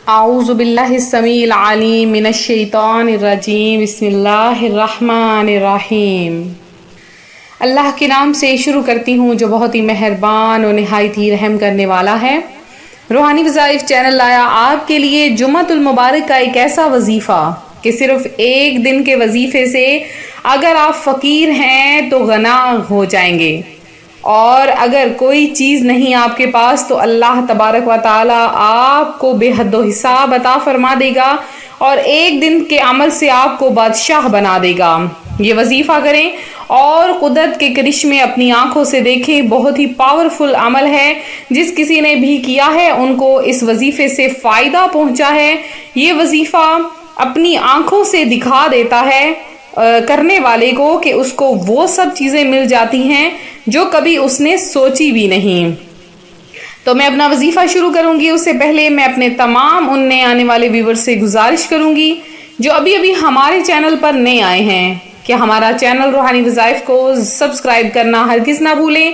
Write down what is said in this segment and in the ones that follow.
اعوذ باللہ السمیع العلیم من الشیطان الرجیم بسم اللہ الرحمن الرحیم۔ اللہ کے نام سے شروع کرتی ہوں جو بہت ہی مہربان اور نہایت ہی رحم کرنے والا ہے۔ روحانی وظائف چینل لایا آپ کے لیے جمعۃ المبارک کا ایک ایسا وظیفہ کہ صرف ایک دن کے وظیفے سے اگر آپ فقیر ہیں تو غنا ہو جائیں گے، اور اگر کوئی چیز نہیں آپ کے پاس تو اللہ تبارک و تعالی آپ کو بے حد و حساب عطا فرما دے گا اور ایک دن کے عمل سے آپ کو بادشاہ بنا دے گا۔ یہ وظیفہ کریں اور قدرت کے کرشمے اپنی آنکھوں سے دیکھیں۔ بہت ہی پاورفل عمل ہے، جس کسی نے بھی کیا ہے ان کو اس وظیفے سے فائدہ پہنچا ہے۔ یہ وظیفہ اپنی آنکھوں سے دکھا دیتا ہے کرنے والے کو کہ اس کو وہ سب چیزیں مل جاتی ہیں جو کبھی اس نے سوچی بھی نہیں۔ تو میں اپنا وظیفہ شروع کروں گی، اس سے پہلے میں اپنے تمام ان نئے آنے والے ویور سے گزارش کروں گی جو ابھی ہمارے چینل پر نئے آئے ہیں کہ ہمارا چینل روحانی وظائف کو سبسکرائب کرنا ہرگز نہ بھولیں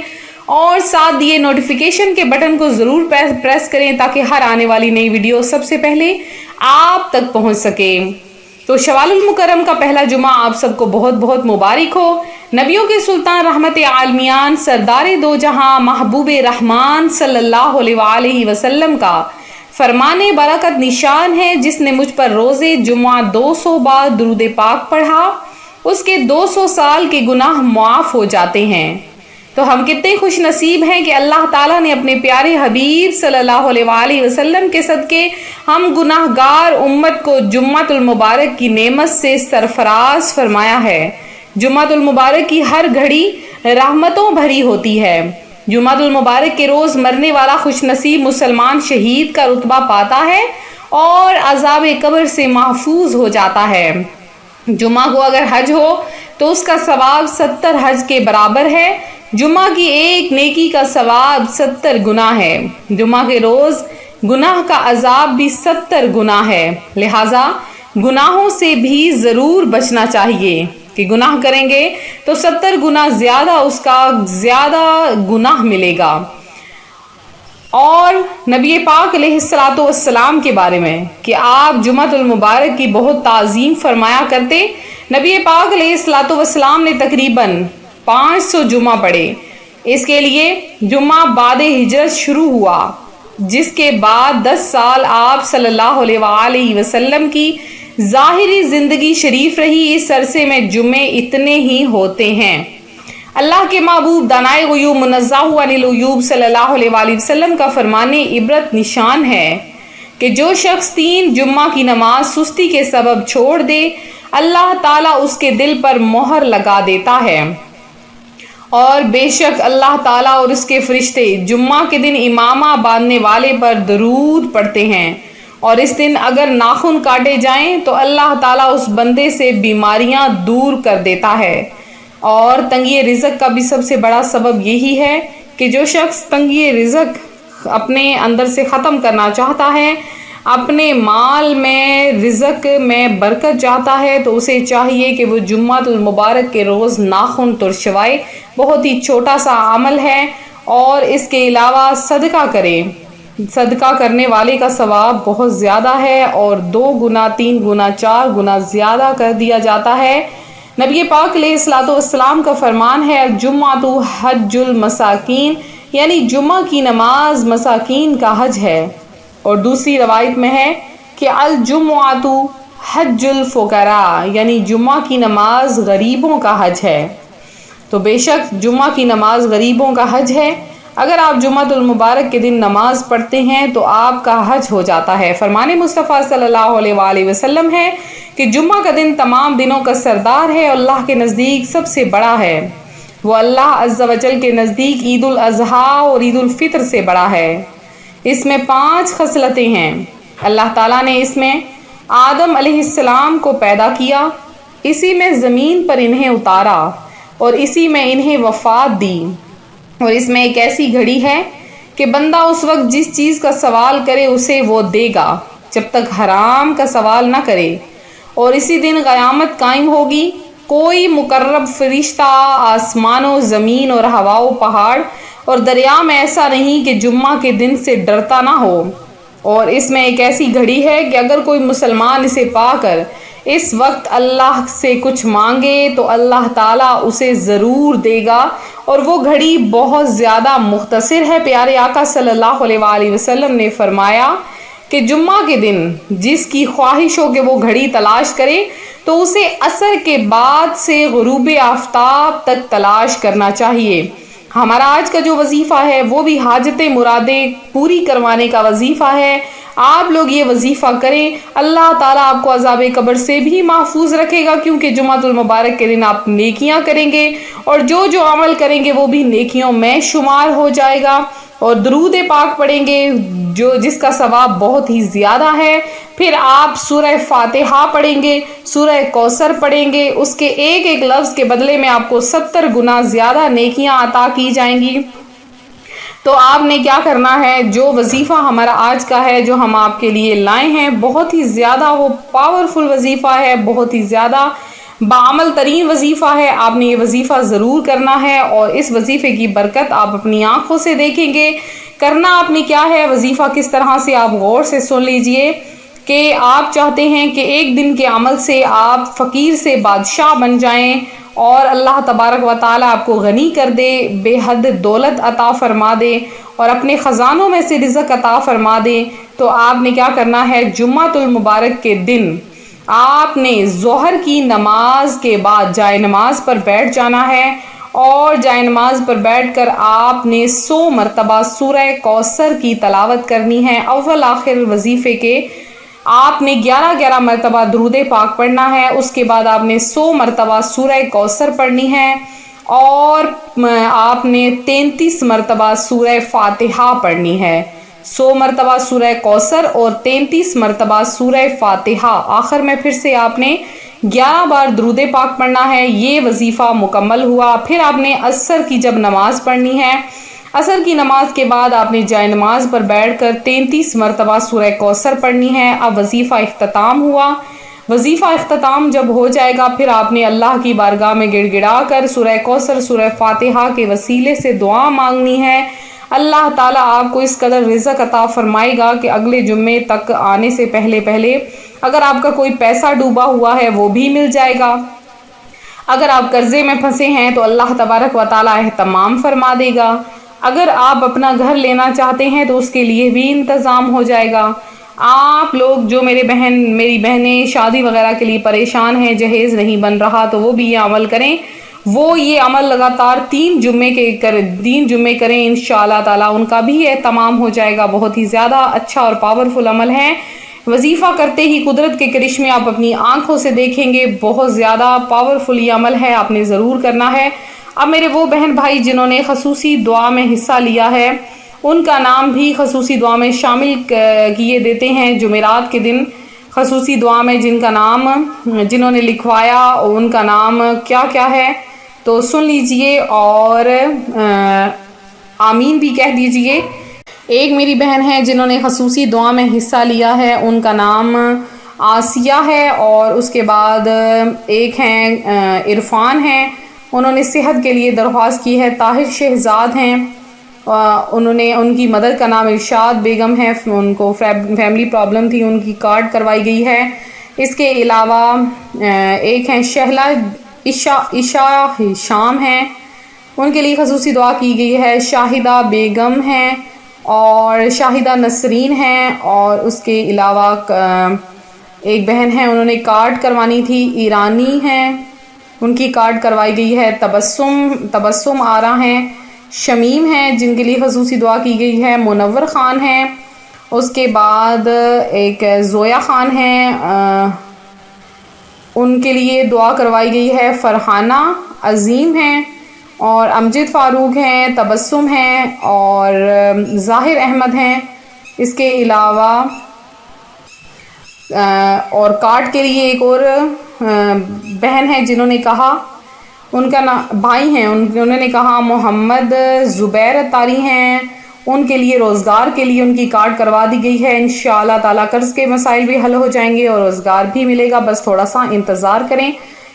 اور ساتھ دیے نوٹیفیکیشن کے بٹن کو ضرور پریس کریں تاکہ ہر آنے والی نئی ویڈیو سب سے پہلے آپ تک پہنچ سکے۔ تو شوال المکرم کا پہلا جمعہ آپ سب کو بہت بہت مبارک ہو۔ نبیوں کے سلطان رحمت عالمیان سردار دو جہاں محبوب رحمان صلی اللہ علیہ وآلہ وسلم کا فرمان برکت نشان ہے، جس نے مجھ پر روز جمعہ 200 بار درود پاک پڑھا اس کے 200 سال کے گناہ معاف ہو جاتے ہیں۔ تو ہم کتنے خوش نصیب ہیں کہ اللہ تعالیٰ نے اپنے پیارے حبیب صلی اللہ علیہ وآلہ وسلم کے صدقے ہم گناہ گار امت کو جمعۃ المبارک کی نعمت سے سرفراز فرمایا ہے۔ جمعۃ المبارک کی ہر گھڑی رحمتوں بھری ہوتی ہے۔ جمعۃ المبارک کے روز مرنے والا خوش نصیب مسلمان شہید کا رتبہ پاتا ہے اور عذاب قبر سے محفوظ ہو جاتا ہے۔ جمعہ کو اگر حج ہو تو اس کا ثواب 70 حج کے برابر ہے۔ جمعہ کی ایک نیکی کا ثواب 70 گناہ ہے۔ جمعہ کے روز گناہ کا عذاب بھی 70 گناہ ہے، لہٰذا گناہوں سے بھی ضرور بچنا چاہیے کہ گناہ کریں گے تو 70 گنا زیادہ اس کا زیادہ گناہ ملے گا۔ اور نبی پاک علیہ الصلوۃ والسلام کے بارے میں کہ آپ جمعۃ المبارک کی بہت تعظیم فرمایا کرتے۔ نبی پاک علیہ الصلوۃ والسلام نے تقریباً 500 جمعہ پڑھے۔ اس کے لیے جمعہ بعد ہجرت شروع ہوا، جس کے بعد 10 سال آپ صلی اللہ علیہ وآلہ وسلم کی ظاہری زندگی شریف رہی۔ اس عرصے میں جمعے اتنے ہی ہوتے ہیں۔ اللہ کے محبوب دانائے غیوب منزہ عن العیوب صلی اللہ علیہ وآلہ وسلم کا فرمان عبرت نشان ہے کہ جو شخص 3 جمعہ کی نماز سستی کے سبب چھوڑ دے، اللہ تعالیٰ اس کے دل پر مہر لگا دیتا ہے، اور بے شک اللہ تعالیٰ اور اس کے فرشتے جمعہ کے دن امامہ باندھنے والے پر درود پڑھتے ہیں، اور اس دن اگر ناخن کاٹے جائیں تو اللہ تعالیٰ اس بندے سے بیماریاں دور کر دیتا ہے۔ اور تنگی رزق کا بھی سب سے بڑا سبب یہی ہے کہ جو شخص تنگی رزق اپنے اندر سے ختم کرنا چاہتا ہے، اپنے مال میں رزق میں برکت چاہتا ہے، تو اسے چاہیے کہ وہ جمعۃ المبارک کے روز ناخن ترشوائے۔ بہت ہی چھوٹا سا عمل ہے، اور اس کے علاوہ صدقہ کرے۔ صدقہ کرنے والے کا ثواب بہت زیادہ ہے اور 2 گنا 3 گنا 4 گنا زیادہ کر دیا جاتا ہے۔ نبی پاک علیہ الصلوۃ والسلام کا فرمان ہے الجمعۃ حج المساکین، یعنی جمعہ کی نماز مساکین کا حج ہے۔ اور دوسری روایت میں ہے کہ الجمعۃ حج الفقراء، یعنی جمعہ کی نماز غریبوں کا حج ہے۔ تو بے شک جمعہ کی نماز غریبوں کا حج ہے۔ اگر آپ جمعۃ المبارک کے دن نماز پڑھتے ہیں تو آپ کا حج ہو جاتا ہے۔ فرمان مصطفیٰ صلی اللہ علیہ وآلہ وسلم ہے کہ جمعہ کا دن تمام دنوں کا سردار ہے اور اللہ کے نزدیک سب سے بڑا ہے۔ وہ اللہ عز و جل کے نزدیک عید الاضحیٰ اور عید الفطر سے بڑا ہے۔ اس میں 5 خصلتیں ہیں۔ اللہ تعالیٰ نے اس میں آدم علیہ السلام کو پیدا کیا، اسی میں زمین پر انہیں اتارا اور اسی میں انہیں وفات دی، اور اس میں ایک ایسی گھڑی ہے کہ بندہ اس وقت جس چیز کا سوال کرے اسے وہ دے گا جب تک حرام کا سوال نہ کرے، اور اسی دن قیامت قائم ہوگی۔ کوئی مقرب فرشتہ آسمان و زمین اور ہوا و پہاڑ اور دریا میں ایسا نہیں کہ جمعہ کے دن سے ڈرتا نہ ہو۔ اور اس میں ایک ایسی گھڑی ہے کہ اگر کوئی مسلمان اسے پا کر اس وقت اللہ سے کچھ مانگے تو اللہ تعالیٰ اسے ضرور دے گا، اور وہ گھڑی بہت زیادہ مختصر ہے۔ پیارے آقا صلی اللہ علیہ وآلہ وسلم نے فرمایا کہ جمعہ کے دن جس کی خواہش ہو کہ وہ گھڑی تلاش کرے تو اسے عصر کے بعد سے غروب آفتاب تک تلاش کرنا چاہیے۔ ہمارا آج کا جو وظیفہ ہے وہ بھی حاجت مرادیں پوری کروانے کا وظیفہ ہے۔ آپ لوگ یہ وظیفہ کریں، اللہ تعالیٰ آپ کو عذاب قبر سے بھی محفوظ رکھے گا، کیونکہ جمعۃ المبارک کے دن آپ نیکیاں کریں گے اور جو جو عمل کریں گے وہ بھی نیکیوں میں شمار ہو جائے گا، اور درود پاک پڑھیں گے جس کا ثواب بہت ہی زیادہ ہے۔ پھر آپ سورہ فاتحہ پڑھیں گے، سورہ کوثر پڑھیں گے، اس کے ایک ایک لفظ کے بدلے میں آپ کو 70 گنا زیادہ نیکیاں عطا کی جائیں گی۔ تو آپ نے کیا کرنا ہے، جو وظیفہ ہمارا آج کا ہے جو ہم آپ کے لیے لائے ہیں، بہت ہی زیادہ وہ پاورفل وظیفہ ہے، بہت ہی زیادہ بعمل ترین وظیفہ ہے۔ آپ نے یہ وظیفہ ضرور کرنا ہے، اور اس وظیفے کی برکت آپ اپنی آنکھوں سے دیکھیں گے۔ کرنا آپ نے کیا ہے، وظیفہ کس طرح سے، آپ غور سے سن لیجئے کہ آپ چاہتے ہیں کہ ایک دن کے عمل سے آپ فقیر سے بادشاہ بن جائیں، اور اللہ تبارک و تعالیٰ آپ کو غنی کر دے، بے حد دولت عطا فرما دے، اور اپنے خزانوں میں سے رزق عطا فرما دے۔ تو آپ نے کیا کرنا ہے، جمعۃ المبارک کے دن آپ نے ظہر کی نماز کے بعد جائے نماز پر بیٹھ جانا ہے، اور جائے نماز پر بیٹھ کر آپ نے 100 مرتبہ سورہ کوثر کی تلاوت کرنی ہے۔ اول آخر وظیفے کے آپ نے 11 مرتبہ درود پاک پڑھنا ہے، اس کے بعد آپ نے 100 مرتبہ سورہ کوثر پڑھنی ہے، اور آپ نے 33 مرتبہ سورہ فاتحہ پڑھنی ہے۔ 100 مرتبہ سورہ کوثر اور 33 مرتبہ سورہ فاتحہ، آخر میں پھر سے آپ نے 11 بار درود پاک پڑھنا ہے۔ یہ وظیفہ مکمل ہوا۔ پھر آپ نے عصر کی جب نماز پڑھنی ہے، عصر کی نماز کے بعد آپ نے جائے نماز پر بیٹھ کر 33 مرتبہ سورہ کوثر پڑھنی ہے۔ اب وظیفہ اختتام ہوا۔ وظیفہ اختتام جب ہو جائے گا، پھر آپ نے اللہ کی بارگاہ میں گڑ گڑا کر سورہ کوثر، سورہ فاتحہ کے وسیلے سے دعا مانگنی ہے۔ اللہ تعالیٰ آپ کو اس قدر رزق عطا فرمائے گا کہ اگلے جمعے تک آنے سے پہلے اگر آپ کا کوئی پیسہ ڈوبا ہوا ہے وہ بھی مل جائے گا، اگر آپ قرضے میں پھنسے ہیں تو اللہ تبارک و تعالیٰ اہتمام فرما دے گا، اگر آپ اپنا گھر لینا چاہتے ہیں تو اس کے لیے بھی انتظام ہو جائے گا۔ آپ لوگ جو میری بہنیں شادی وغیرہ کے لیے پریشان ہیں، جہیز نہیں بن رہا، تو وہ بھی یہ عمل کریں، وہ یہ عمل لگاتار 3 جمعے کریں، انشاءاللہ تعالیٰ ان کا بھی اہتمام ہو جائے گا۔ بہت ہی زیادہ اچھا اور پاورفل عمل ہے۔ وظیفہ کرتے ہی قدرت کے کرشمے آپ اپنی آنکھوں سے دیکھیں گے، بہت زیادہ پاورفل یہ عمل ہے، آپ نے ضرور کرنا ہے۔ اب میرے وہ بہن بھائی جنہوں نے خصوصی دعا میں حصہ لیا ہے، ان کا نام بھی خصوصی دعا میں شامل کیے دیتے ہیں۔ جمعرات کے دن خصوصی دعا میں جنہوں نے لکھوایا ان کا نام کیا کیا ہے تو سن لیجئے، اور آمین بھی کہہ دیجئے۔ ایک میری بہن ہے جنہوں نے خصوصی دعا میں حصہ لیا ہے، ان کا نام آسیہ ہے، اور اس کے بعد ایک ہیں عرفان ہیں، انہوں نے صحت کے لیے درخواست کی ہے۔ طاہر شہزاد ہیں، ان کی مدر کا نام ارشاد بیگم ہے، ان کو فیملی پرابلم تھی، ان کی کارڈ کروائی گئی ہے۔ اس کے علاوہ ایک ہیں شہلا عشاء شام ہیں، ان کے لیے خصوصی دعا کی گئی ہے۔ شاہدہ بیگم ہیں اور شاہدہ نسرین ہیں، اور اس کے علاوہ ایک بہن ہیں، انہوں نے کارڈ کروانی تھی، ایرانی ہیں، ان کی کارڈ کروائی گئی ہے۔ تبسم آرا ہیں، شمیم ہیں جن کے لیے خصوصی دعا کی گئی ہے۔ منور خان ہیں، اس کے بعد ایک زویا خان ہیں، ان کے لیے دعا کروائی گئی ہے۔ فرحانہ عظیم ہیں، اور امجد فاروق ہیں، تبسم ہیں، اور ظاہر احمد ہیں۔ اس کے علاوہ اور کارڈ کے لیے ایک اور بہن ہے جنہوں نے کہا، ان کا بھائی ہیں، انہوں نے کہا محمد زبیر اتاری ہیں، ان کے لیے روزگار کے لیے ان کی کارڈ کروا دی گئی ہے۔ انشاءاللہ تعالیٰ قرض کے مسائل بھی حل ہو جائیں گے اور روزگار بھی ملے گا، بس تھوڑا سا انتظار کریں۔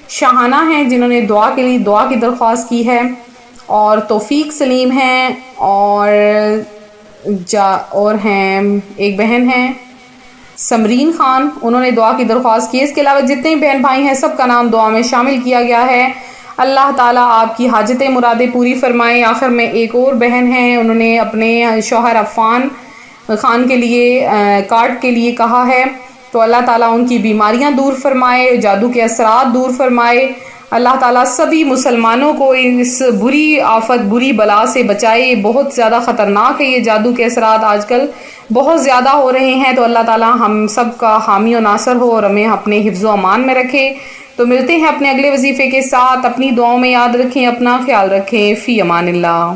شاہانہ ہیں جنہوں نے دعا کے لیے دعا کی درخواست کی ہے، اور توفیق سلیم ہیں، اور اور ہیں ایک بہن ہیں سمرین خان، انہوں نے دعا کی درخواست کی. اس کے علاوہ جتنے بہن بھائی ہیں سب کا نام دعا میں شامل کیا گیا ہے. اللہ تعالیٰ آپ کی حاجتیں مرادیں پوری فرمائے. آخر میں ایک اور بہن ہیں، انہوں نے اپنے شوہر عفان خان کے لیے کارڈ کے لیے کہا ہے، تو اللہ تعالیٰ ان کی بیماریاں دور فرمائے، جادو کے اثرات دور فرمائے. اللہ تعالیٰ سبھی مسلمانوں کو اس بری آفت بری بلا سے بچائے. بہت زیادہ خطرناک ہے یہ جادو کے اثرات، آج کل بہت زیادہ ہو رہے ہیں. تو اللہ تعالیٰ ہم سب کا حامی و ناصر ہو اور ہمیں اپنے حفظ و امان میں رکھے. تو ملتے ہیں اپنے اگلے وظیفے کے ساتھ. اپنی دعاؤں میں یاد رکھیں، اپنا خیال رکھیں. فی امان اللہ.